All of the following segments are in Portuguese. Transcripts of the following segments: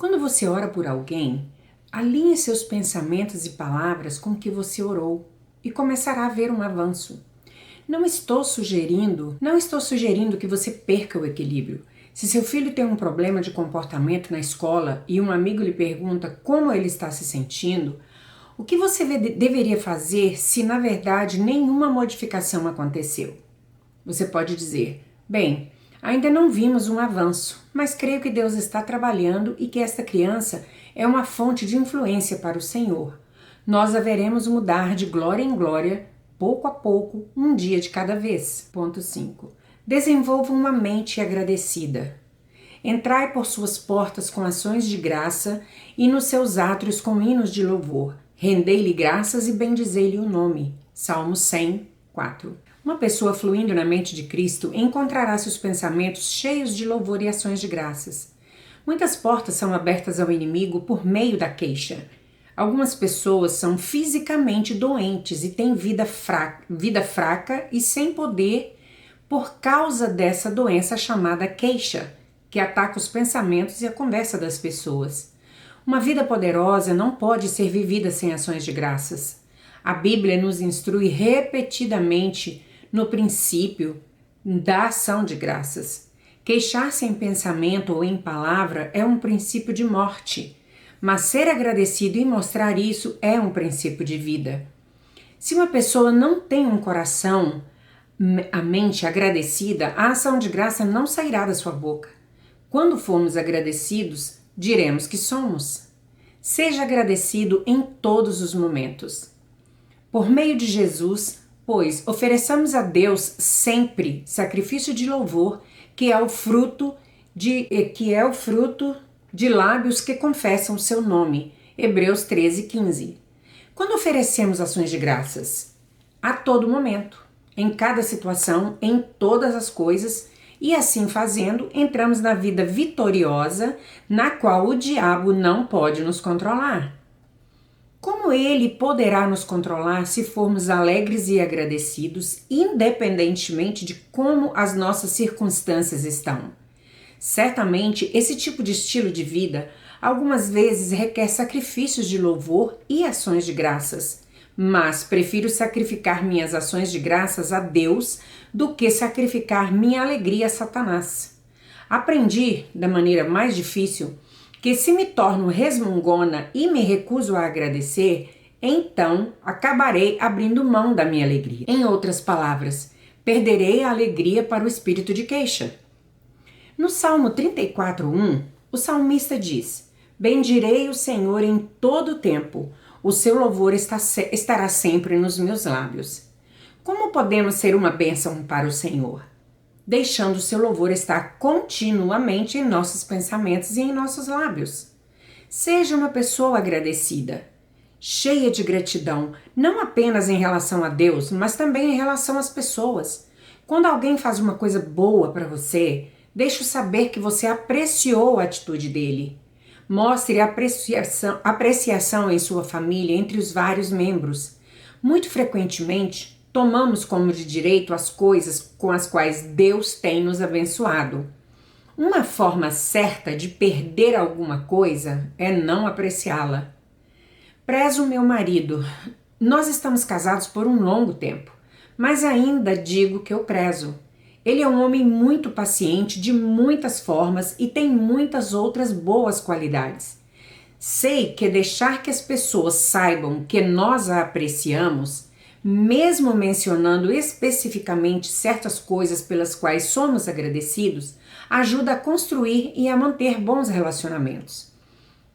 Quando você ora por alguém, alinhe seus pensamentos e palavras com o que você orou e começará a ver um avanço. Não estou sugerindo que você perca o equilíbrio. Se seu filho tem um problema de comportamento na escola e um amigo lhe pergunta como ele está se sentindo, o que você deveria fazer se na verdade nenhuma modificação aconteceu? Você pode dizer: bem, ainda não vimos um avanço, mas creio que Deus está trabalhando e que esta criança é uma fonte de influência para o Senhor. Nós a veremos mudar de glória em glória, pouco a pouco, um dia de cada vez. Ponto 5. Desenvolva uma mente agradecida. Entrai por suas portas com ações de graça e nos seus átrios com hinos de louvor. Rendei-lhe graças e bendizei-lhe o nome. Salmo 100, 4. Uma pessoa fluindo na mente de Cristo encontrará seus pensamentos cheios de louvor e ações de graças. Muitas portas são abertas ao inimigo por meio da queixa. Algumas pessoas são fisicamente doentes e têm vida fraca e sem poder por causa dessa doença chamada queixa, que ataca os pensamentos e a conversa das pessoas. Uma vida poderosa não pode ser vivida sem ações de graças. A Bíblia nos instrui repetidamente no princípio da ação de graças. Queixar-se em pensamento ou em palavra é um princípio de morte, mas ser agradecido e mostrar isso é um princípio de vida. Se uma pessoa não tem um coração, a mente agradecida, a ação de graça não sairá da sua boca. Quando formos agradecidos, diremos que somos. Seja agradecido em todos os momentos. Por meio de Jesus, pois ofereçamos a Deus sempre sacrifício de louvor, que é o fruto de lábios que confessam o seu nome. Hebreus 13, 15. Quando oferecemos ações de graças? A todo momento, em cada situação, em todas as coisas, e assim fazendo, entramos na vida vitoriosa, na qual o diabo não pode nos controlar. Como ele poderá nos controlar se formos alegres e agradecidos, independentemente de como as nossas circunstâncias estão? Certamente, esse tipo de estilo de vida algumas vezes requer sacrifícios de louvor e ações de graças, mas prefiro sacrificar minhas ações de graças a Deus do que sacrificar minha alegria a Satanás. Aprendi, da maneira mais difícil, que se me torno resmungona e me recuso a agradecer, então acabarei abrindo mão da minha alegria. Em outras palavras, perderei a alegria para o espírito de queixa. No Salmo 34:1, o salmista diz: bendirei o Senhor em todo o tempo, o seu louvor estará sempre nos meus lábios. Como podemos ser uma bênção para o Senhor? Deixando o seu louvor estar continuamente em nossos pensamentos e em nossos lábios. Seja uma pessoa agradecida, cheia de gratidão, não apenas em relação a Deus, mas também em relação às pessoas. Quando alguém faz uma coisa boa para você, deixe-o saber que você apreciou a atitude dele. Mostre apreciação em sua família entre os vários membros. Muito frequentemente, tomamos como de direito as coisas com as quais Deus tem nos abençoado. Uma forma certa de perder alguma coisa é não apreciá-la. Prezo meu marido. Nós estamos casados por um longo tempo, mas ainda digo que eu prezo. Ele é um homem muito paciente, de muitas formas e tem muitas outras boas qualidades. Sei que deixar que as pessoas saibam que nós a apreciamos, mesmo mencionando especificamente certas coisas pelas quais somos agradecidos, ajuda a construir e a manter bons relacionamentos.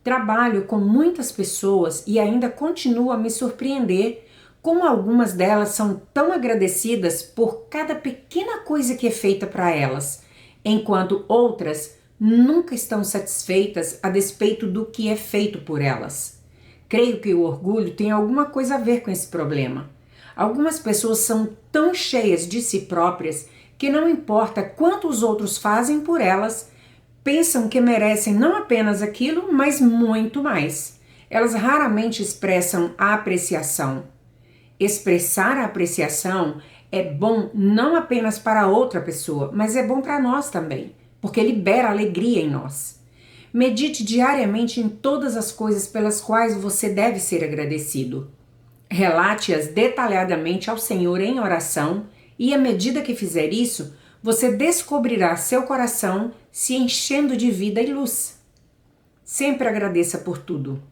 Trabalho com muitas pessoas e ainda continuo a me surpreender como algumas delas são tão agradecidas por cada pequena coisa que é feita para elas, enquanto outras nunca estão satisfeitas a despeito do que é feito por elas. Creio que o orgulho tem alguma coisa a ver com esse problema. Algumas pessoas são tão cheias de si próprias que não importa quanto os outros fazem por elas, pensam que merecem não apenas aquilo, mas muito mais. Elas raramente expressam a apreciação. Expressar a apreciação é bom não apenas para outra pessoa, mas é bom para nós também, porque libera alegria em nós. Medite diariamente em todas as coisas pelas quais você deve ser agradecido. Relate-as detalhadamente ao Senhor em oração e, à medida que fizer isso, você descobrirá seu coração se enchendo de vida e luz. Sempre agradeça por tudo.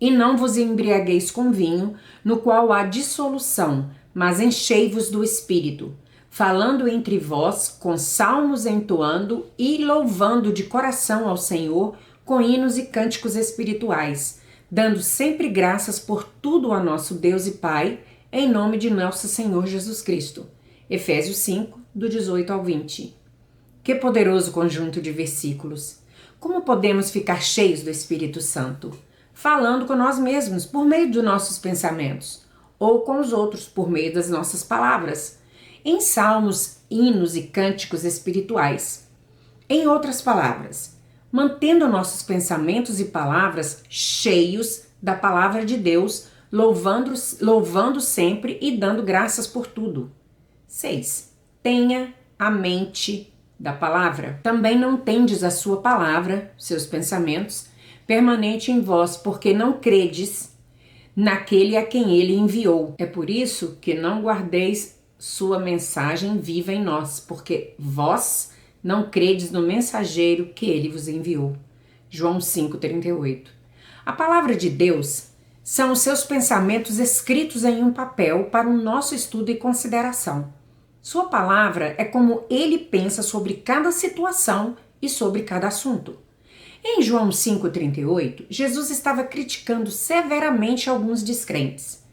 E não vos embriagueis com vinho, no qual há dissolução, mas enchei-vos do Espírito, falando entre vós com salmos entoando e louvando de coração ao Senhor com hinos e cânticos espirituais, dando sempre graças por tudo a nosso Deus e Pai, em nome de nosso Senhor Jesus Cristo. Efésios 5, do 18 ao 20. Que poderoso conjunto de versículos! Como podemos ficar cheios do Espírito Santo? Falando com nós mesmos por meio dos nossos pensamentos, ou com os outros por meio das nossas palavras, em salmos, hinos e cânticos espirituais. Em outras palavras, mantendo nossos pensamentos e palavras cheios da palavra de Deus, louvando sempre e dando graças por tudo. 6. Tenha a mente da palavra. Também não tendes a sua palavra, seus pensamentos, permanente em vós, porque não credes naquele a quem ele enviou. É por isso que não guardeis sua mensagem viva em nós, porque vós não credes no mensageiro que ele vos enviou. João 5,38. A palavra de Deus são os seus pensamentos escritos em um papel para o nosso estudo e consideração. Sua palavra é como ele pensa sobre cada situação e sobre cada assunto. Em João 5,38, Jesus estava criticando severamente alguns descrentes.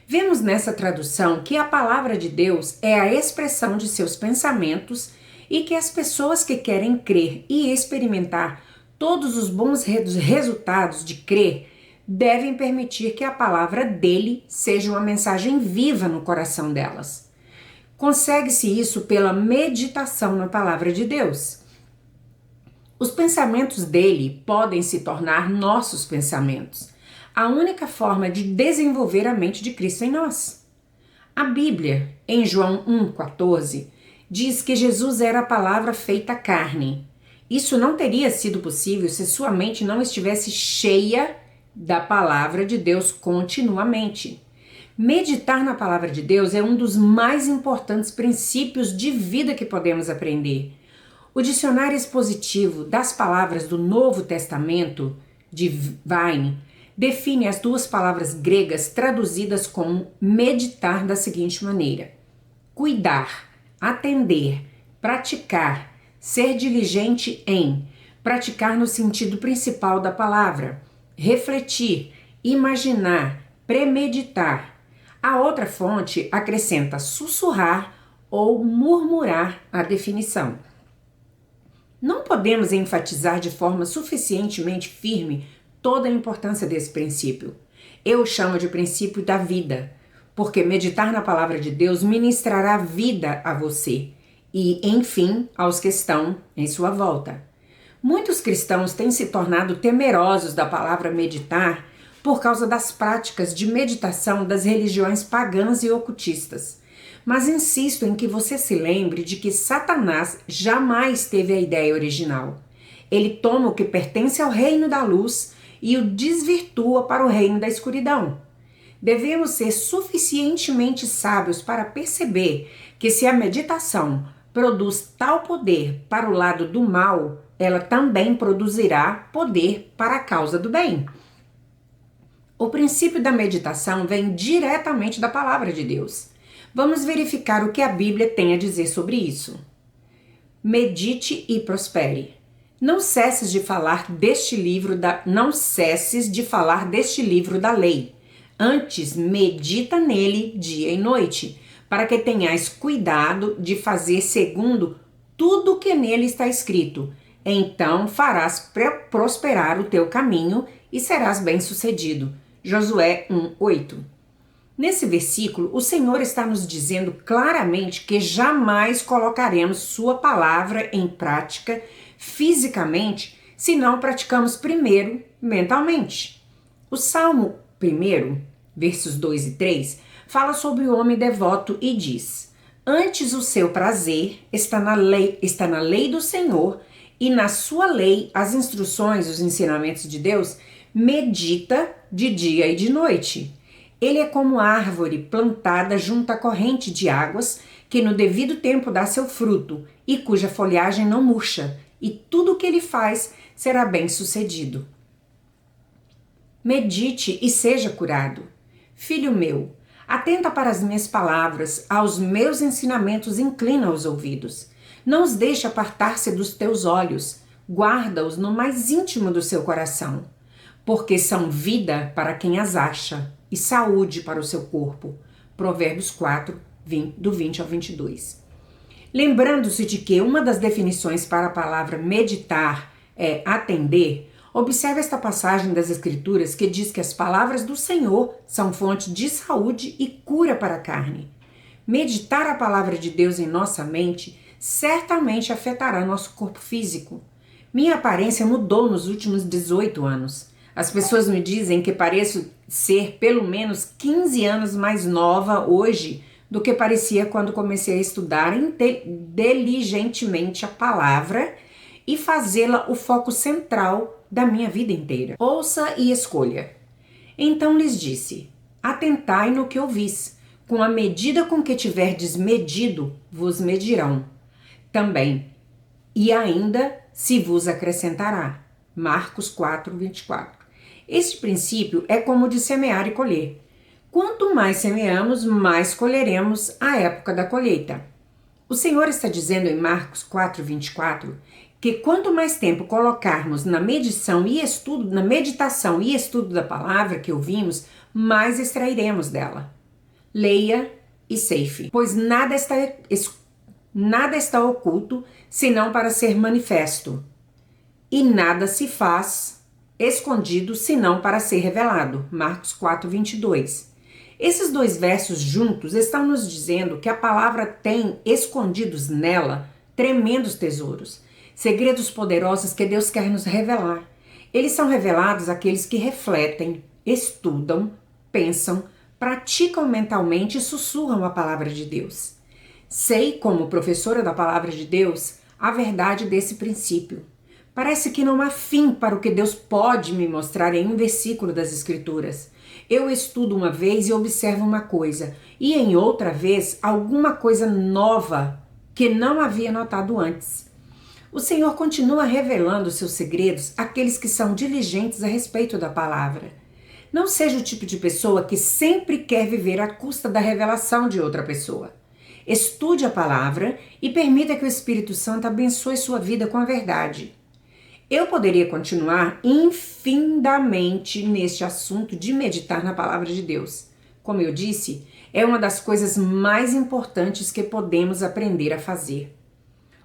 Vemos nessa tradução que a palavra de Deus é a expressão de seus pensamentos e que as pessoas que querem crer e experimentar todos os bons resultados de crer devem permitir que a palavra dele seja uma mensagem viva no coração delas. Consegue-se isso pela meditação na palavra de Deus. Os pensamentos dele podem se tornar nossos pensamentos, a única forma de desenvolver a mente de Cristo em nós. A Bíblia, em João 1,14, diz que Jesus era a palavra feita carne. Isso não teria sido possível se sua mente não estivesse cheia da palavra de Deus continuamente. Meditar na palavra de Deus é um dos mais importantes princípios de vida que podemos aprender. O dicionário expositivo das palavras do Novo Testamento, de Vine, define as duas palavras gregas traduzidas como meditar da seguinte maneira: cuidar, atender, praticar, ser diligente em, praticar no sentido principal da palavra, refletir, imaginar, premeditar. A outra fonte acrescenta sussurrar ou murmurar a definição. Não podemos enfatizar de forma suficientemente firme toda a importância desse princípio. Eu o chamo de princípio da vida, porque meditar na palavra de Deus ministrará vida a você e, enfim, aos que estão em sua volta. Muitos cristãos têm se tornado temerosos da palavra meditar por causa das práticas de meditação das religiões pagãs e ocultistas. Mas insisto em que você se lembre de que Satanás jamais teve a ideia original. Ele toma o que pertence ao reino da luz e o desvirtua para o reino da escuridão. Devemos ser suficientemente sábios para perceber que se a meditação produz tal poder para o lado do mal, ela também produzirá poder para a causa do bem. O princípio da meditação vem diretamente da palavra de Deus. Vamos verificar o que a Bíblia tem a dizer sobre isso. Medite e prospere. Não cesses de falar deste livro da lei. Antes, medita nele dia e noite, para que tenhais cuidado de fazer segundo tudo o que nele está escrito. Então farás prosperar o teu caminho e serás bem-sucedido. Josué 1:8. Nesse versículo, o Senhor está nos dizendo claramente que jamais colocaremos sua palavra em prática fisicamente se não praticamos primeiro mentalmente. O Salmo 1, versos 2 e 3, fala sobre o homem devoto e diz: antes o seu prazer está na lei do Senhor, e na sua lei, as instruções, os ensinamentos de Deus, medita de dia e de noite. Ele é como árvore plantada junto à corrente de águas, que no devido tempo dá seu fruto, e cuja folhagem não murcha, e tudo o que ele faz será bem sucedido. Medite e seja curado. Filho meu, atenta para as minhas palavras, aos meus ensinamentos inclina os ouvidos. Não os deixe apartar-se dos teus olhos, guarda-os no mais íntimo do seu coração, porque são vida para quem as acha e saúde para o seu corpo. Provérbios 4, do 20 ao 22. Lembrando-se de que uma das definições para a palavra meditar é atender, observe esta passagem das Escrituras que diz que as palavras do Senhor são fonte de saúde e cura para a carne. Meditar a palavra de Deus em nossa mente certamente afetará nosso corpo físico. Minha aparência mudou nos últimos 18 anos. As pessoas me dizem que pareço ser pelo menos 15 anos mais nova hoje do que parecia quando comecei a estudar diligentemente a palavra e fazê-la o foco central da minha vida inteira. Ouça e escolha. Então lhes disse: atentai no que ouvis, com a medida com que tiverdes medido, vos medirão também, e ainda se vos acrescentará. Marcos 4, 24. Este princípio é como o de semear e colher. Quanto mais semeamos, mais colheremos à época da colheita. O Senhor está dizendo em Marcos 4, 24, que quanto mais tempo colocarmos na meditação e estudo da palavra que ouvimos, mais extrairemos dela. Leia e ceife, pois nada está oculto, senão para ser manifesto, e nada se faz escondido, senão para ser revelado. Marcos 4, 22. Esses dois versos juntos estão nos dizendo que a palavra tem escondidos nela tremendos tesouros, segredos poderosos que Deus quer nos revelar. Eles são revelados àqueles que refletem, estudam, pensam, praticam mentalmente e sussurram a palavra de Deus. Sei, como professora da palavra de Deus, a verdade desse princípio. Parece que não há fim para o que Deus pode me mostrar em um versículo das Escrituras. Eu estudo uma vez e observo uma coisa, e em outra vez alguma coisa nova que não havia notado antes. O Senhor continua revelando seus segredos àqueles que são diligentes a respeito da palavra. Não seja o tipo de pessoa que sempre quer viver à custa da revelação de outra pessoa. Estude a palavra e permita que o Espírito Santo abençoe sua vida com a verdade. Eu poderia continuar infinitamente neste assunto de meditar na palavra de Deus. Como eu disse, é uma das coisas mais importantes que podemos aprender a fazer.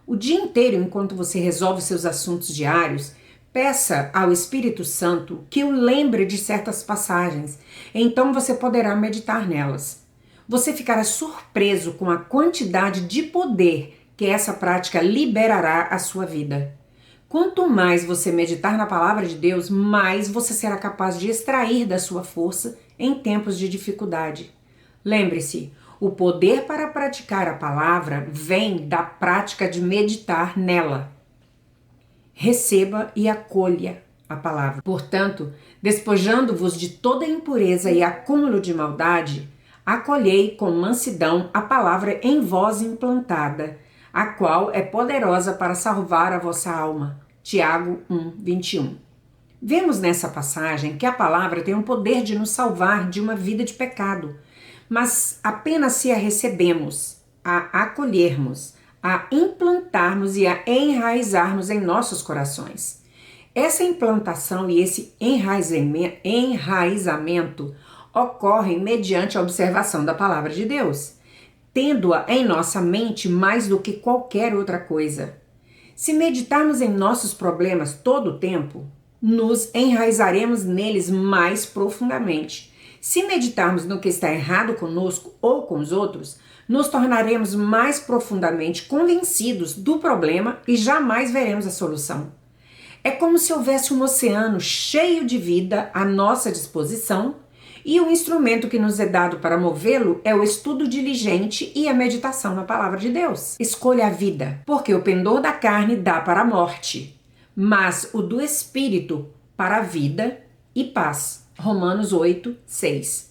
O dia inteiro, enquanto você resolve seus assuntos diários, peça ao Espírito Santo que o lembre de certas passagens, então você poderá meditar nelas. Você ficará surpreso com a quantidade de poder que essa prática liberará à sua vida. Quanto mais você meditar na palavra de Deus, mais você será capaz de extrair da sua força em tempos de dificuldade. Lembre-se, o poder para praticar a palavra vem da prática de meditar nela. Receba e acolha a palavra. Portanto, despojando-vos de toda impureza e acúmulo de maldade, acolhei com mansidão a palavra em vós implantada, a qual é poderosa para salvar a vossa alma. Tiago 1, 21. Vemos nessa passagem que a palavra tem o poder de nos salvar de uma vida de pecado, mas apenas se a recebemos, a acolhermos, a implantarmos e a enraizarmos em nossos corações. Essa implantação e esse enraizamento ocorrem mediante a observação da palavra de Deus, tendo-a em nossa mente mais do que qualquer outra coisa. Se meditarmos em nossos problemas todo o tempo, nos enraizaremos neles mais profundamente. Se meditarmos no que está errado conosco ou com os outros, nos tornaremos mais profundamente convencidos do problema e jamais veremos a solução. É como se houvesse um oceano cheio de vida à nossa disposição E o instrumento que nos é dado para movê-lo é o estudo diligente e a meditação na palavra de Deus. Escolha a vida, porque o pendor da carne dá para a morte, mas o do espírito para a vida e paz. Romanos 8, 6.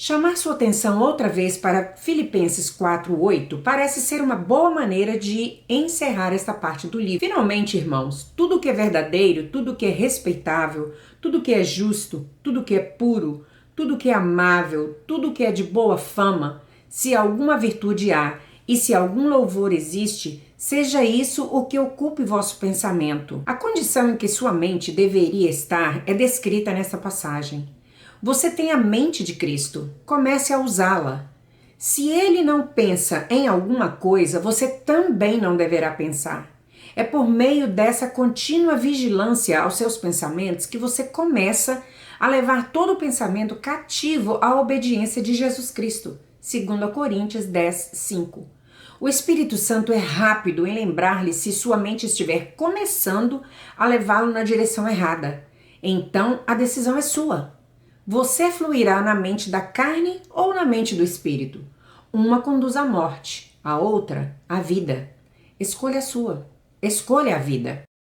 Chamar sua atenção outra vez para Filipenses 4:8 parece ser uma boa maneira de encerrar esta parte do livro. Finalmente, irmãos, tudo que é verdadeiro, tudo que é respeitável, tudo que é justo, tudo que é puro, tudo que é amável, tudo que é de boa fama, se alguma virtude há e se algum louvor existe, seja isso o que ocupe vosso pensamento. A condição em que sua mente deveria estar é descrita nesta passagem. Você tem a mente de Cristo, comece a usá-la. Se ele não pensa em alguma coisa, você também não deverá pensar. É por meio dessa contínua vigilância aos seus pensamentos que você começa a levar todo o pensamento cativo à obediência de Jesus Cristo, 2 Coríntios 10, 5. O Espírito Santo é rápido em lembrar-lhe se sua mente estiver começando a levá-lo na direção errada. Então, a decisão é sua. Você fluirá na mente da carne ou na mente do espírito? Uma conduz à morte, a outra à vida. Escolha a sua. Escolha a vida.